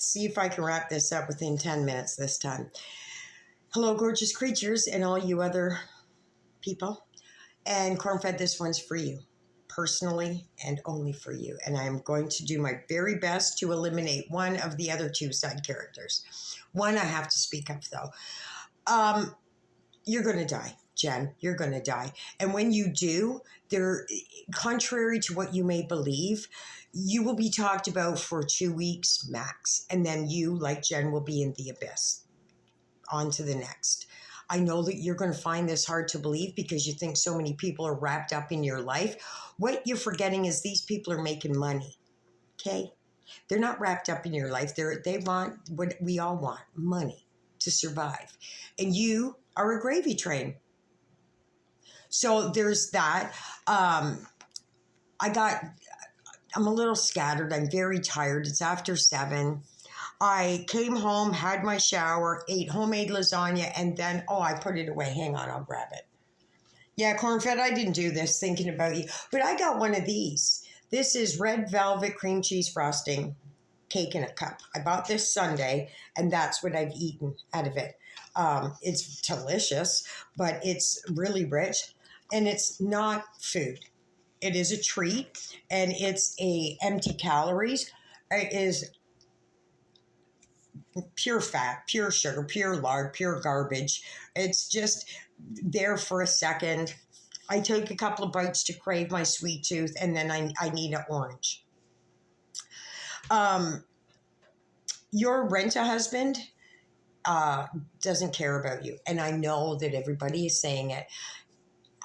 see if I can wrap this up within 10 minutes this time. Hello, gorgeous creatures, and all you other people. And Cornfed, this one's for you, personally and only for you. And I'm going to do my very best to eliminate one of the other two side characters. One I have to speak of, though. You're going to die, Jen. You're going to die. And when you do, contrary to what you may believe, you will be talked about for 2 weeks max. And then you, like Jen, will be in the abyss. On to the next. I know that you're going to find this hard to believe because you think so many people are wrapped up in your life. What you're forgetting is these people are making money, okay? They're not wrapped up in your life. They want what we all want, money to survive. And you are a gravy train. So there's that. I'm a little scattered. I'm very tired. It's after 7. I came home, had my shower, ate homemade lasagna, and then, I put it away. Hang on, I'll grab it. Yeah, Cornfed, I didn't do this thinking about you, but I got one of these. This is red velvet cream cheese frosting cake in a cup. I bought this Sunday, and that's what I've eaten out of it. It's delicious, but it's really rich, and it's not food. It is a treat, and it's empty calories. It is pure fat, pure sugar, pure lard, pure garbage. It's just there for a second. I take a couple of bites to crave my sweet tooth, and then I need an orange. Your rent-a-husband doesn't care about you, and I know that everybody is saying it.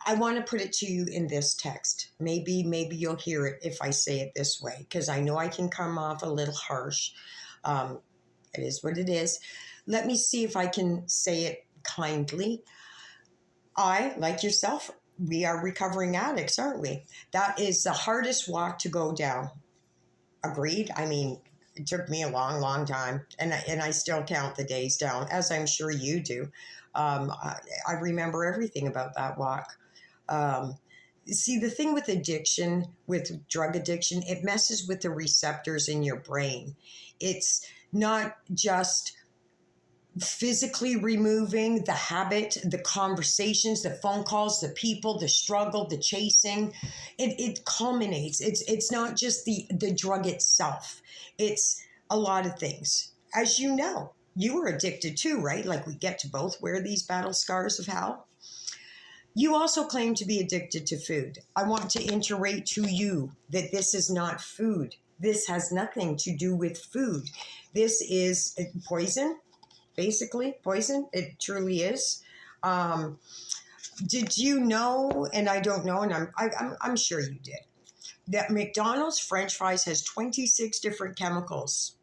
I want to put it to you in this text. Maybe you'll hear it if I say it this way, because I know I can come off a little harsh. It is what it is. Let me see if I can say it kindly. I, like yourself, we are recovering addicts, aren't we? That is the hardest walk to go down. Agreed? I mean, it took me a long, long time, and I still count the days down, as I'm sure you do. I remember everything about that walk. See, the thing with addiction, with drug addiction, it messes with the receptors in your brain. It's not just physically removing the habit, the conversations, the phone calls, the people, the struggle, the chasing. It culminates. It's not just the drug itself. It's a lot of things. As you know, you were addicted too, right? Like we get to both wear these battle scars of hell. You also claim to be addicted to food. I want to iterate to you that this is not food. This has nothing to do with food. This is poison, basically. Poison. It truly is. Did you know, and I don't know, and I'm sure you did, that McDonald's French fries has 26 different chemicals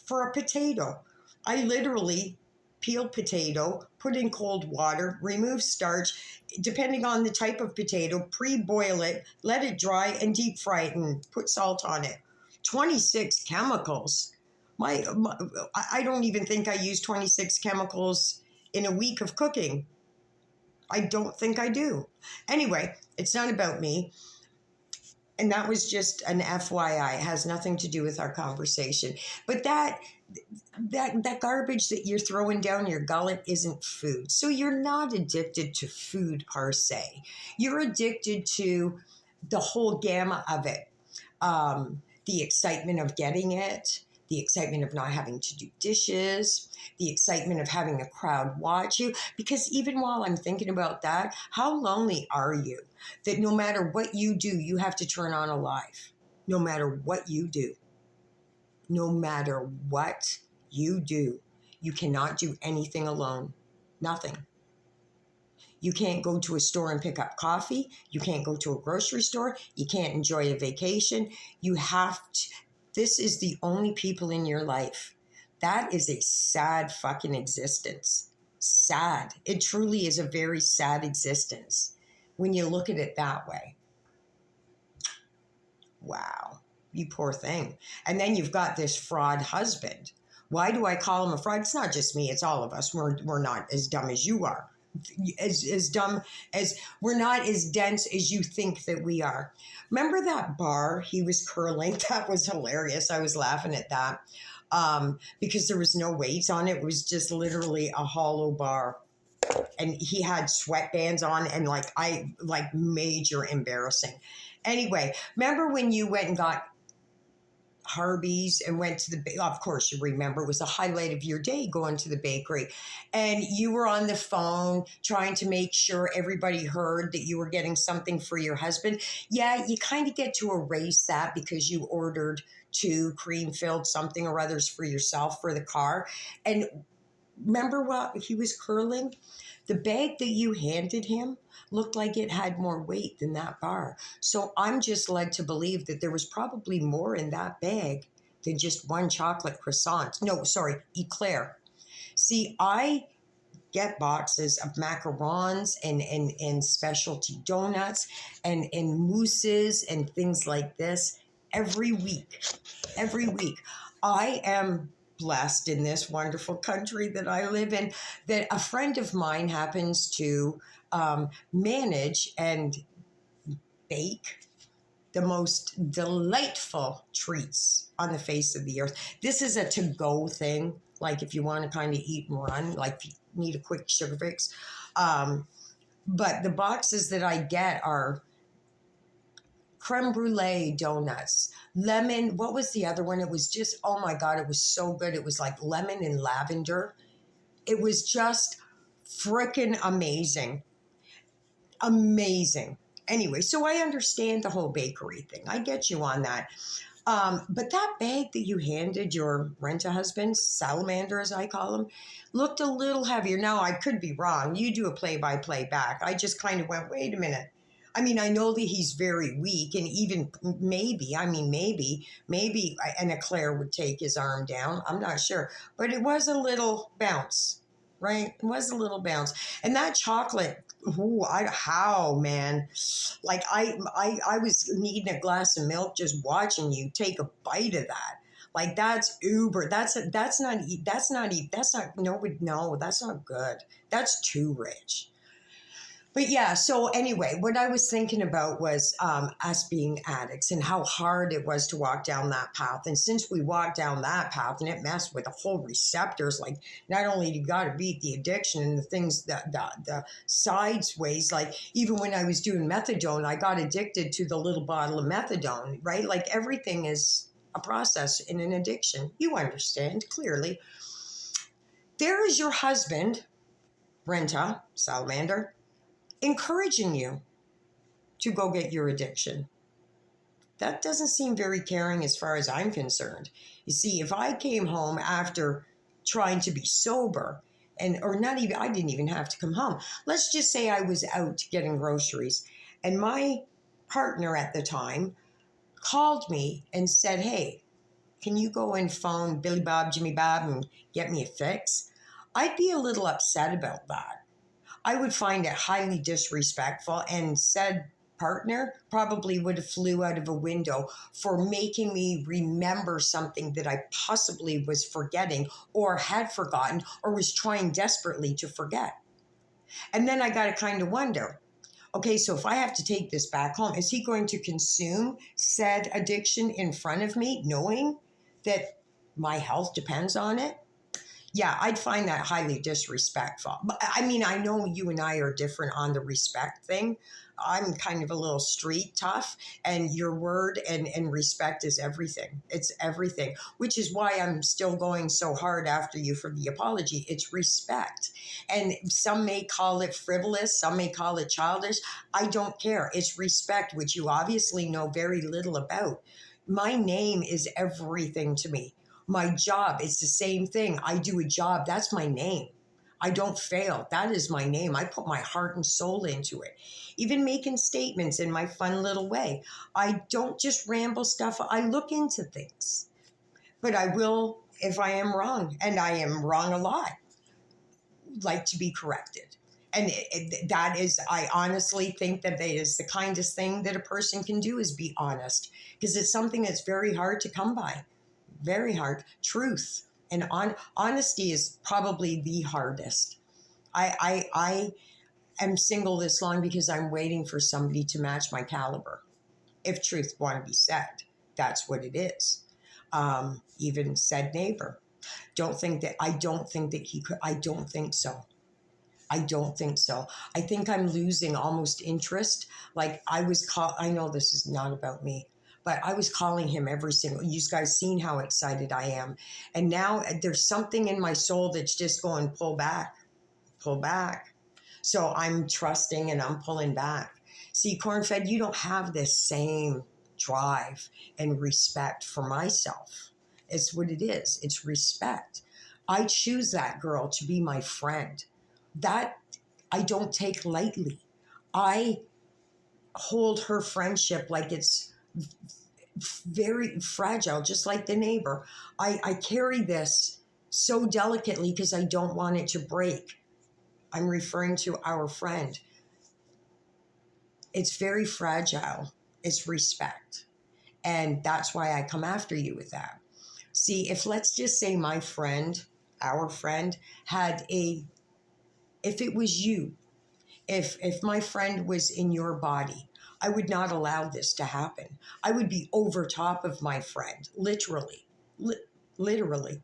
for a potato? I literally peel potato, put in cold water, remove starch, depending on the type of potato, pre-boil it, let it dry, and deep fry it and put salt on it. 26 chemicals. I don't even think I use 26 chemicals in a week of cooking. I don't think I do. Anyway, it's not about me. And that was just an FYI. It has nothing to do with our conversation. But that garbage that you're throwing down your gullet isn't food. So you're not addicted to food per se. You're addicted to the whole gamut of it. The excitement of getting it, the excitement of not having to do dishes, the excitement of having a crowd watch you. Because even while I'm thinking about that, how lonely are you that no matter what you do, you have to turn on a live? No matter what you do. No matter what you do, you cannot do anything alone. Nothing. You can't go to a store and pick up coffee. You can't go to a grocery store. You can't enjoy a vacation. You have to. This is the only people in your life. That is a sad fucking existence. Sad. It truly is a very sad existence when you look at it that way. Wow. You poor thing. And then you've got this fraud husband. Why do I call him a fraud? It's not just me. It's all of us. We're not as dumb as you are. as dumb as we're not as dense as you think that we are. Remember that bar he was curling? That was hilarious. I was laughing at that because there was no weight on it. It was just literally a hollow bar. And he had sweatbands on and like major embarrassing. Anyway, remember when you went and got Harvey's and went to of course you remember, it was the highlight of your day going to the bakery, and you were on the phone trying to make sure everybody heard that you were getting something for your husband. Yeah, you kind of get to erase that because you ordered two cream filled something or others for yourself for the car. And remember what he was curling? The bag that you handed him looked like it had more weight than that bar. So I'm just led to believe that there was probably more in that bag than just one chocolate croissant. No, sorry, eclair. See, I get boxes of macarons and specialty donuts and mousses and things like this every week. Every week. I am blessed in this wonderful country that I live in that a friend of mine happens to manage and bake the most delightful treats on the face of the earth. This is a to-go thing, like if you want to kind of eat and run, like if you need a quick sugar fix. But the boxes that I get are creme brulee donuts, lemon. What was the other one? It was just, oh my God, it was so good. It was like lemon and lavender. It was just freaking amazing. Amazing. Anyway, so I understand the whole bakery thing. I get you on that. But that bag that you handed your rent-a-husband, salamander as I call him, looked a little heavier. Now, I could be wrong. You do a play-by-play back. I just kind of went, wait a minute. I mean, I know that he's very weak, and even maybe an eclair would take his arm down. I'm not sure. But it was a little bounce, right? It was a little bounce. And that chocolate, man. Like I was needing a glass of milk just watching you take a bite of that. Like that's uber. That's not no, that's not good. That's too rich. But yeah, so anyway, what I was thinking about was us being addicts and how hard it was to walk down that path. And since we walked down that path and it messed with the whole receptors, like not only you got to beat the addiction and the things that the sides ways, like even when I was doing methadone, I got addicted to the little bottle of methadone, right? Like everything is a process in an addiction. You understand clearly. There is your husband, Renta, Salamander, encouraging you to go get your addiction. That doesn't seem very caring as far as I'm concerned. You see, if I came home after trying to be sober, I didn't even have to come home. Let's just say I was out getting groceries and my partner at the time called me and said, hey, can you go and phone Billy Bob, Jimmy Bob and get me a fix? I'd be a little upset about that. I would find it highly disrespectful, and said partner probably would have flew out of a window for making me remember something that I possibly was forgetting or had forgotten or was trying desperately to forget. And then I got to kind of wonder, okay, so if I have to take this back home, is he going to consume said addiction in front of me, knowing that my health depends on it? Yeah, I'd find that highly disrespectful. But I mean, I know you and I are different on the respect thing. I'm kind of a little street tough, and your word and respect is everything. It's everything, which is why I'm still going so hard after you for the apology. It's respect. And some may call it frivolous, some may call it childish. I don't care. It's respect, which you obviously know very little about. My name is everything to me. My job, it's the same thing. I do a job. That's my name. I don't fail. That is my name. I put my heart and soul into it. Even making statements in my fun little way. I don't just ramble stuff. I look into things. But I will, if I am wrong, and I am wrong a lot, like to be corrected. And that is, I honestly think that is the kindest thing that a person can do, is be honest. Because it's something that's very hard to come by. Very hard. Truth and honesty is probably the hardest. I am single this long because I'm waiting for somebody to match my caliber. If truth want to be said, that's what it is. Even said neighbor. I don't think that he could. I don't think so. I don't think so. I think I'm losing almost interest. Like I know this is not about me, but I was calling him every single, you guys seen how excited I am. And now there's something in my soul that's just going, pull back, pull back. So I'm trusting and I'm pulling back. See, Cornfed, you don't have this same drive and respect for myself. It's what it is. It's respect. I choose that girl to be my friend. That I don't take lightly. I hold her friendship like it's very fragile, just like the neighbor. I carry this so delicately because I don't want it to break. I'm referring to our friend. It's very fragile. It's respect. And that's why I come after you with that. See, if let's just say my friend, our friend, if it was you, if my friend was in your body, I would not allow this to happen. I would be over top of my friend, literally. Literally.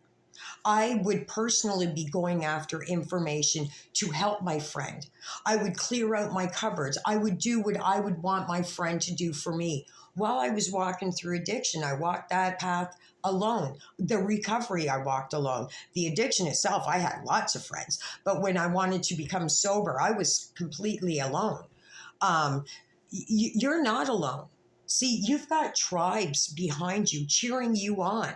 I would personally be going after information to help my friend. I would clear out my cupboards. I would do what I would want my friend to do for me. While I was walking through addiction, I walked that path alone. The recovery, I walked alone. The addiction itself, I had lots of friends. But when I wanted to become sober, I was completely alone. Um, you're not alone. See, you've got tribes behind you cheering you on,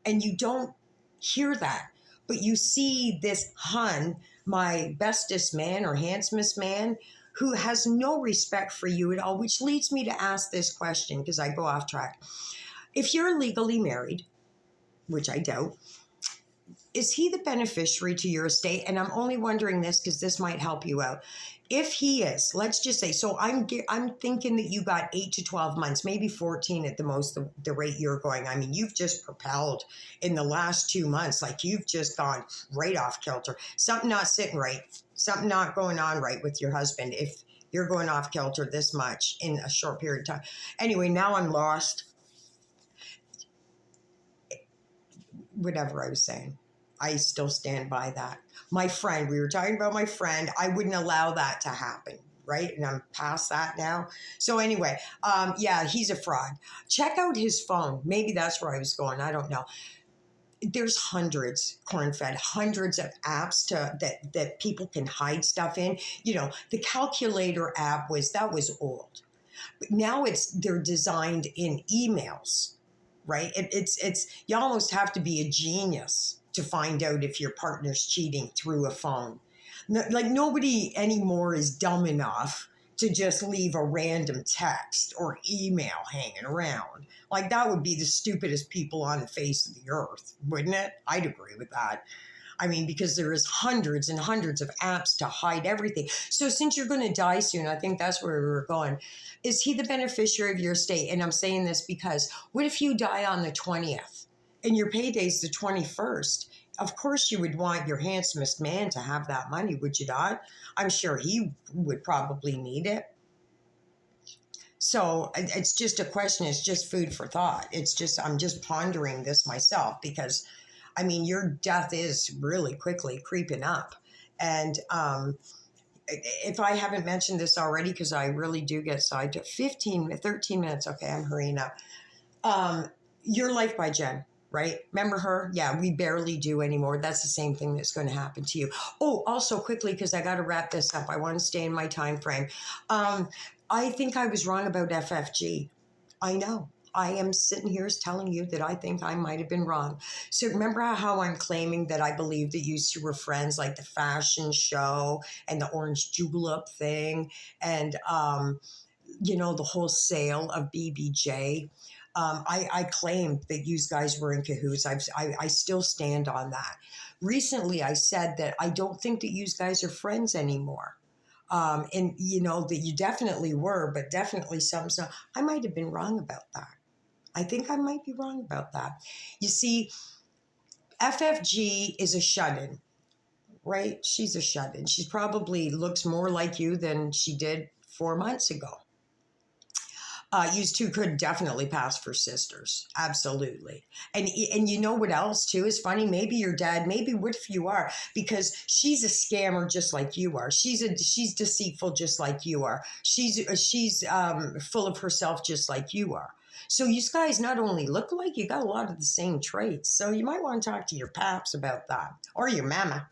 and you don't hear that. But you see this Hun, my bestest man or handsomest man, who has no respect for you at all, which leads me to ask this question because I go off track. If you're legally married, which I doubt, is he the beneficiary to your estate? And I'm only wondering this because this might help you out. If he is, let's just say, so I'm thinking that you got 8 to 12 months, maybe 14 at the most, the rate you're going. I mean, you've just propelled in the last 2 months, like you've just gone right off kilter. Something not sitting right, something not going on right with your husband if you're going off kilter this much in a short period of time. Anyway, now I'm lost. Whatever I was saying, I still stand by that. My friend, we were talking about my friend. I wouldn't allow that to happen, right? And I'm past that now. So anyway, yeah, he's a fraud. Check out his phone. Maybe that's where I was going. I don't know. There's hundreds, Cornfed, hundreds of apps that people can hide stuff in. You know, the calculator app was old. But now they're designed in emails, right? It's you almost have to be a genius to find out if your partner's cheating through a phone. Like nobody anymore is dumb enough to just leave a random text or email hanging around. Like that would be the stupidest people on the face of the earth, wouldn't it? I'd agree with that. I mean, because there is hundreds and hundreds of apps to hide everything. So since you're going to die soon, I think that's where we were going. Is he the beneficiary of your estate? And I'm saying this because what if you die on the 20th and your payday's the 21st? Of course you would want your handsomest man to have that money, would you not? I'm sure he would probably need it. So it's just a question. It's just food for thought. I'm just pondering this myself because I mean, your death is really quickly creeping up. And if I haven't mentioned this already, because I really do get sidetracked, 13 minutes. Okay, I'm hurrying up. Your Life by Jen, right? Remember her? Yeah, we barely do anymore. That's the same thing that's going to happen to you. Oh, also quickly, because I got to wrap this up. I want to stay in my time frame. I think I was wrong about FFG. I know. I am sitting here telling you that I think I might have been wrong. So remember how I'm claiming that I believe that you two were friends, like the fashion show and the orange julep thing and, the whole sale of BBJ. I claimed that you guys were in cahoots. I still stand on that. Recently, I said that I don't think that you guys are friends anymore. And that you definitely were, but definitely some. So I might have been wrong about that. I think I might be wrong about that. You see, FFG is a shut-in, right? She's a shut-in. She probably looks more like you than she did 4 months ago. You two could definitely pass for sisters, absolutely. And you know what else too is funny? Maybe your dad. Maybe what if you are? Because she's a scammer just like you are. She's deceitful just like you are. She's full of herself just like you are. So you guys not only look alike, you got a lot of the same traits. So you might want to talk to your paps about that or your mama.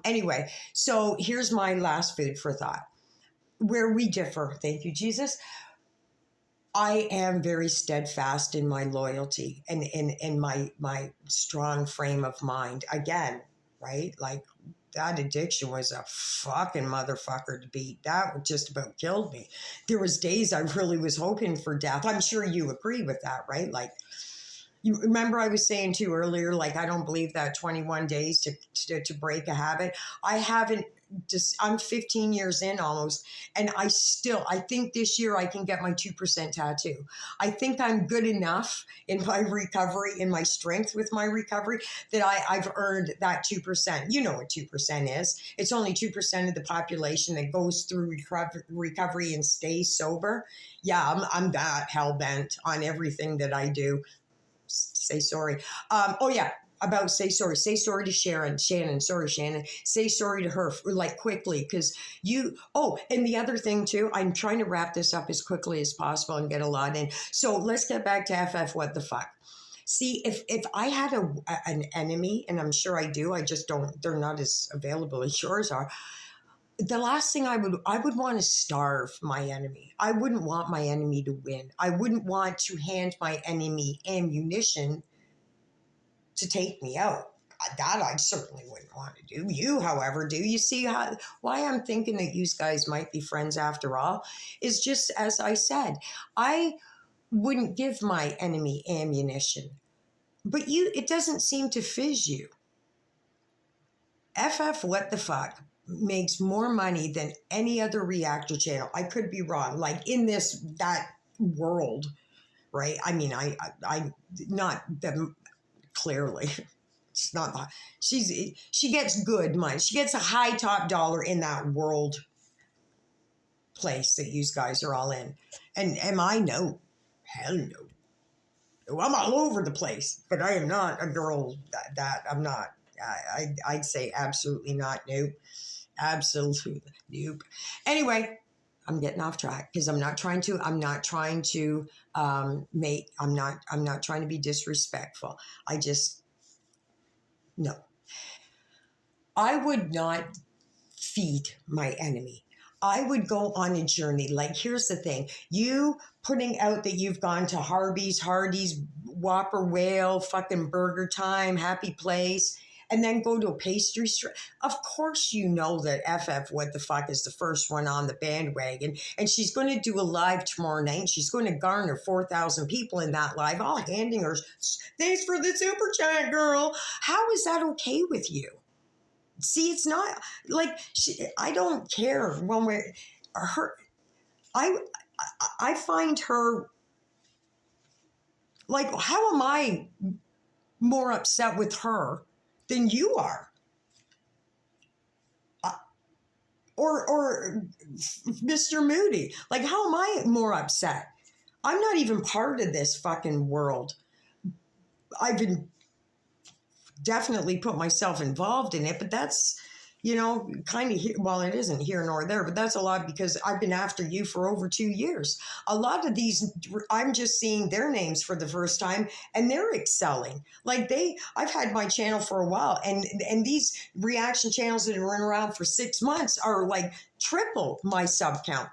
Anyway, so here's my last food for thought. Where we differ, thank you, Jesus. I am very steadfast in my loyalty and in my strong frame of mind. Again, right? Like that addiction was a fucking motherfucker to beat. That just about killed me. There was days I really was hoping for death. I'm sure you agree with that, right? Like you remember I was saying to you earlier, like I don't believe that 21 days to break a habit. I haven't just, I'm 15 years in almost, and I think this year I can get my 2% tattoo. I think I'm good enough in my recovery, in my strength with my recovery, that I've earned that 2%. You know what 2% is. It's only 2% of the population that goes through recovery and stays sober. Yeah, I'm that hell-bent on everything that I do. Say sorry. Oh yeah, about say sorry. Say sorry to Shannon. Sorry, Shannon. Say sorry to her, like quickly, because you. Oh, and the other thing too. I'm trying to wrap this up as quickly as possible and get a lot in. So let's get back to FF. What the fuck? See, if I had an enemy, and I'm sure I do, I just don't. They're not as available as yours are. The last thing I would want to starve my enemy. I wouldn't want my enemy to win. I wouldn't want to hand my enemy ammunition to take me out. That I certainly wouldn't want to do. You, however, do. You see why I'm thinking that you guys might be friends after all is just as I said. I wouldn't give my enemy ammunition, but it doesn't seem to fizz you. FF, what the fuck, makes more money than any other reactor channel. I could be wrong. Like in that world, right? I mean, I not them clearly. It's not. She gets good money. She gets a high top dollar in that world place that you guys are all in. And am I? No, hell no. I'm all over the place, but I am not a girl that I'm not. I'd say absolutely not. Nope. Absolutely. Nope. Anyway, I'm getting off track because I'm not trying to I'm not trying to be disrespectful. No. I would not feed my enemy. I would go on a journey. Like, here's the thing. You putting out that you've gone to Hardee's, Whopper Whale, fucking Burger Time, Happy Place, and then go to a pastry store. Of course you know that FF What the Fuck is the first one on the bandwagon. And she's going to do a live tomorrow night. She's going to garner 4,000 people in that live, all handing her, thanks for the super chat, girl. How is that okay with you? See, it's not like I don't care one way. I find her like, how am I more upset with her than you are? Or Mr. Moody. Like, how am I more upset? I'm not even part of this fucking world. I've been definitely put myself involved in it, but that's, kind of, well, it isn't here nor there, but that's a lot because I've been after you for over 2 years. A lot of these, I'm just seeing their names for the first time and they're excelling. Like I've had my channel for a while and these reaction channels that have run around for 6 months are like triple my sub count,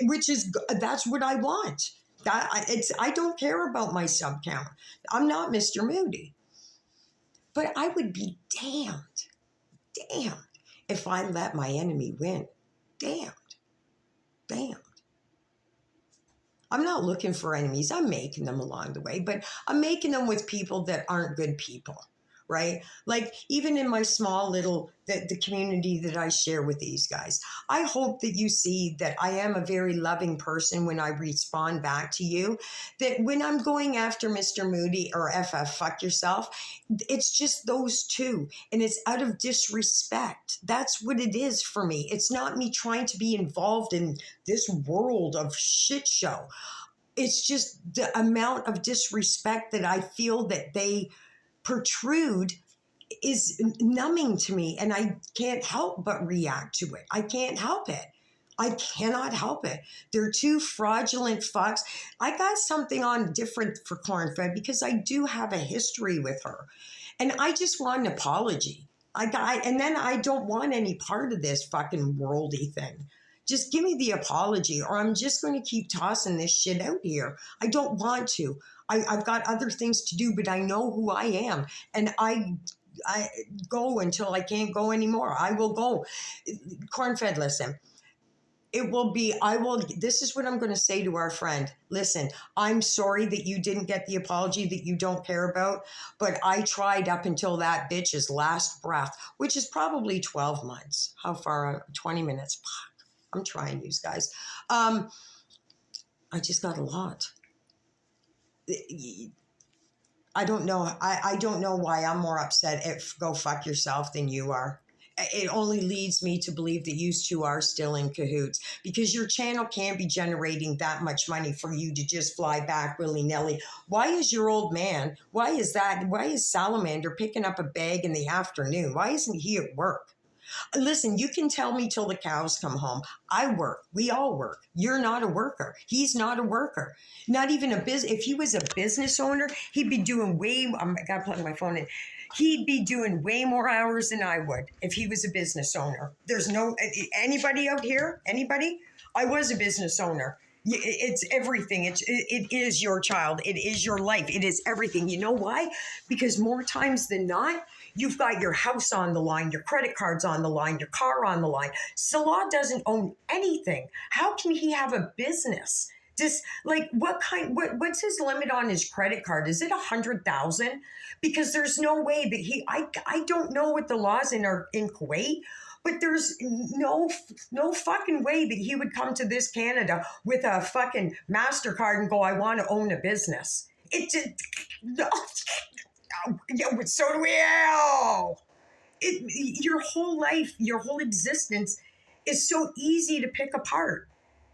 which is, that's what I want. I don't care about my sub count. I'm not Mr. Moody. But I would be damned if I let my enemy win. Damned. I'm not looking for enemies. I'm making them along the way, but I'm making them with people that aren't good people, right? Like even in my small little the community that I share with these guys, I hope that you see that I am a very loving person when I respond back to you. That when I'm going after Mr. Moody or FF, fuck yourself, it's just those two, and it's out of disrespect. That's what it is for me. It's not me trying to be involved in this world of shit show. It's just the amount of disrespect that I feel that they protrude is numbing to me, and I can't help but react to it. I can't help it. I cannot help it. They're two fraudulent fucks. I got something on different for Cornfed because I do have a history with her. And I just want an apology. And then I don't want any part of this fucking worldy thing. Just give me the apology, or I'm just going to keep tossing this shit out here. I don't want to. I've got other things to do, but I know who I am. And I go until I can't go anymore. I will go. Cornfed, listen. This is what I'm going to say to our friend. Listen, I'm sorry that you didn't get the apology that you don't care about, but I tried up until that bitch's last breath, which is probably 12 months. How far? 20 minutes. Fuck. I'm trying, you guys. I just got a lot. I don't know. I don't know why I'm more upset at go fuck yourself than you are. It only leads me to believe that you two are still in cahoots, because your channel can't be generating that much money for you to just fly back willy-nilly. Why is your old man, why is Salamander picking up a bag in the afternoon? Why isn't he at work? Listen, you can tell me till the cows come home. I work. We all work. You're not a worker. He's not a worker. Not even a business. If he was a business owner, he'd be doing I got to plug my phone in. He'd be doing way more hours than I would if he was a business owner. There's anybody out here? Anybody? I was a business owner. It's everything. It is your child. It is your life. It is everything. You know why? Because more times than not, you've got your house on the line, your credit cards on the line, your car on the line. Salah doesn't own anything. How can he have a business? Just like what's his limit on his credit card? Is it 100,000? Because there's no way that I don't know what the laws in Kuwait, but there's no fucking way that he would come to this Canada with a fucking MasterCard and go, I want to own a business. It just, no. Yeah, so do we all. Your whole life, your whole existence is so easy to pick apart.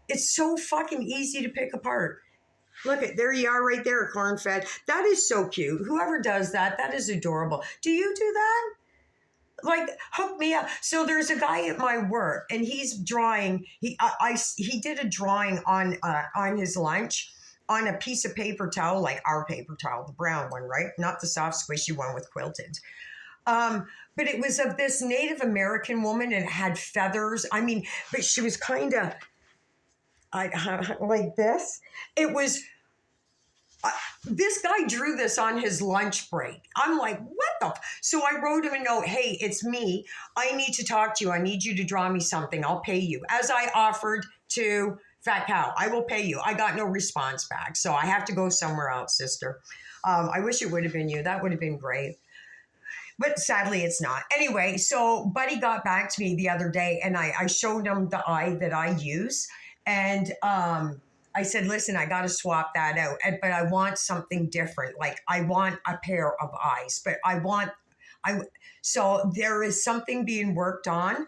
It's so fucking easy to pick apart. Look, there you are right there, Cornfed. That is so cute. Whoever does that, that is adorable. Do you do that? Like, hook me up. So there's a guy at my work, and he's drawing. He did a drawing on his lunch on a piece of paper towel, like our paper towel, the brown one, right? Not the soft, squishy one with quilted. But it was of this Native American woman, and it had feathers. I mean, but she was kind of like this. It was. This guy drew this on his lunch break. I'm like, what the? So I wrote him a note. Hey, it's me. I need to talk to you. I need you to draw me something. I'll pay you. As I offered to Fat Cow, I will pay you. I got no response back. So I have to go somewhere else, sister. I wish it would have been you. That would have been great. But sadly, it's not. Anyway, so Buddy got back to me the other day, and I showed him the eye that I use. And I said, listen, I got to swap that out. But I want something different. Like, I want a pair of eyes. But so there is something being worked on.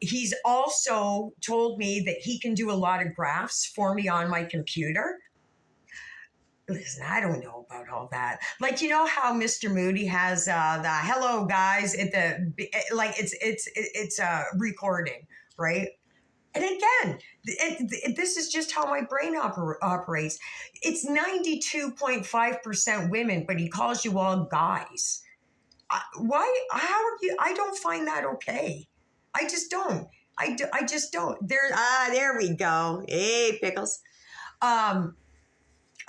He's also told me that he can do a lot of graphs for me on my computer. Listen, I don't know about all that. Like, you know how Mr. Moody has the hello guys at it's a recording, right? And again, this is just how my brain operates. It's 92.5% women, but he calls you all guys. Why? How are you? I don't find that okay. I just don't. I just don't. There we go. Hey, Pickles.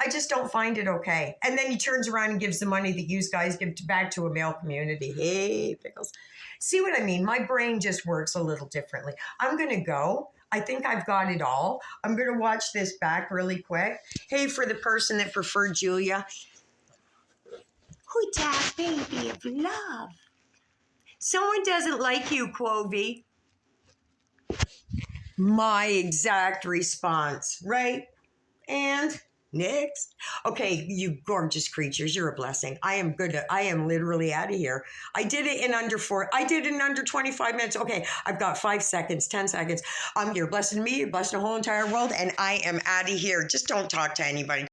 I just don't find it okay. And then he turns around and gives the money that you guys give back to a male community. Hey, Pickles. See what I mean? My brain just works a little differently. I'm going to go. I think I've got it all. I'm going to watch this back really quick. Hey, for the person that preferred Julia, Who's that baby of love? Someone doesn't like you, Quovey. My exact response, right? And next. Okay, you gorgeous creatures, you're a blessing. I am good. I am literally out of here. I did it in under 25 minutes. Okay, I've got 5 seconds, 10 seconds. You're blessing me, you're blessing the whole entire world, and I am out of here. Just don't talk to anybody.